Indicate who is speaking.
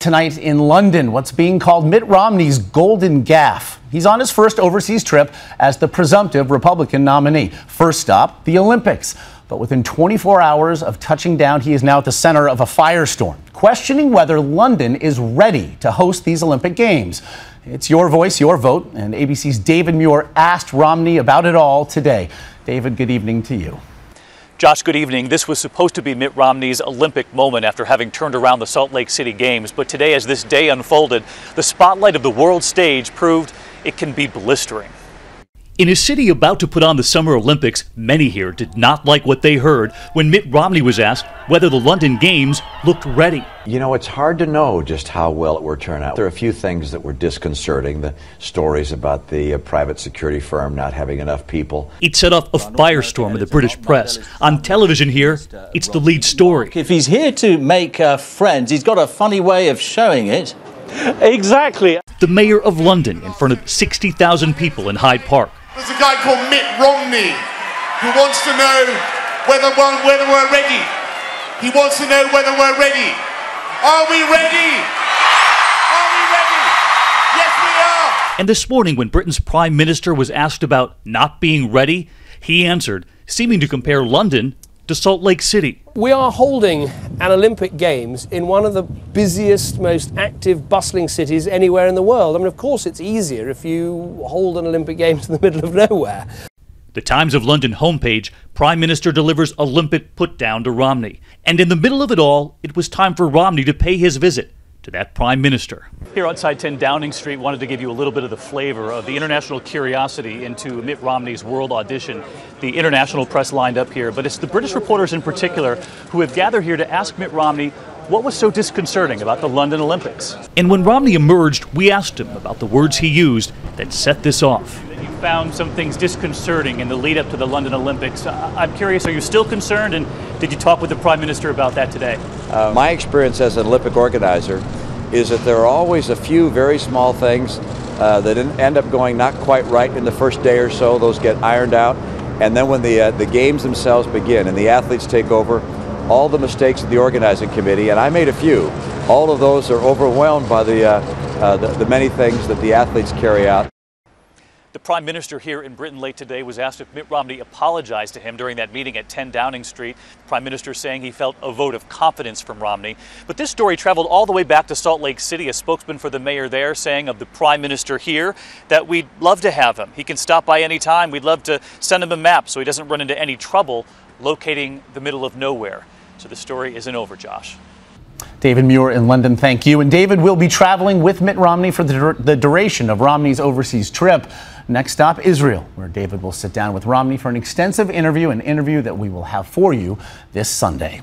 Speaker 1: Tonight in London, what's being called Mitt Romney's golden gaffe. He's on his first overseas trip as the presumptive Republican nominee. First stop, the Olympics. But within 24 hours of touching down, he is now at the center of a firestorm, questioning whether London is ready to host these Olympic Games. It's your voice, your vote, and ABC's David Muir asked Romney about it all today. David, good evening to you.
Speaker 2: Josh, good evening. This was supposed to be Mitt Romney's Olympic moment after having turned around the Salt Lake City Games. But today, as this day unfolded, the spotlight of the world stage proved it can be blistering. In a city about to put on the Summer Olympics, many here did not like what they heard when Mitt Romney was asked whether the London Games looked ready.
Speaker 3: You know, it's hard to know just how well it will turn out. There are a few things that were disconcerting. The stories about the private security firm not having enough people.
Speaker 2: It set off a firestorm in the British press. On television here, it's the lead story.
Speaker 4: If he's here to make friends, he's got a funny way of showing it.
Speaker 2: Exactly. The mayor of London in front of 60,000 people in Hyde Park.
Speaker 5: There's a guy called Mitt Romney who wants to know whether we're ready. He wants to know whether we're ready. Are we ready? Are we ready? Yes, we are.
Speaker 2: And this morning, when Britain's Prime Minister was asked about not being ready, he answered, seeming to compare London to Salt Lake City.
Speaker 6: We are holding an Olympic Games in one of the busiest, most active, bustling cities anywhere in the world. I mean, of course, it's easier if you hold an Olympic Games in the middle of nowhere.
Speaker 2: The Times of London homepage, Prime Minister delivers Olympic put-down to Romney. And in the middle of it all, it was time for Romney to pay his visit to that Prime Minister. Here outside 10 Downing Street, wanted to give you a little bit of the flavor of the international curiosity into Mitt Romney's world audition. The international press lined up here, but it's the British reporters in particular who have gathered here to ask Mitt Romney what was so disconcerting about the London Olympics. And when Romney emerged, we asked him about the words he used that set this off. You found some things disconcerting in the lead up to the London Olympics. I'm curious, are you still concerned, and did you talk with the Prime Minister about that today?
Speaker 3: My experience as an Olympic organizer is that there are always a few very small things that end up going not quite right in the first day or so. Those get ironed out, and then when the games themselves begin and the athletes take over, all the mistakes of the organizing committee, and I made a few, all of those are overwhelmed by the many things that the athletes carry out.
Speaker 2: The Prime Minister here in Britain late today was asked if Mitt Romney apologized to him during that meeting at 10 Downing Street. The Prime Minister saying he felt a vote of confidence from Romney. But this story traveled all the way back to Salt Lake City. A spokesman for the mayor there saying of the Prime Minister here that we'd love to have him. He can stop by any time. We'd love to send him a map so he doesn't run into any trouble locating the middle of nowhere. So the story isn't over, Josh.
Speaker 1: David Muir in London, thank you. And David will be traveling with Mitt Romney for the duration of Romney's overseas trip. Next stop, Israel, where David will sit down with Romney for an extensive interview, an interview that we will have for you this Sunday.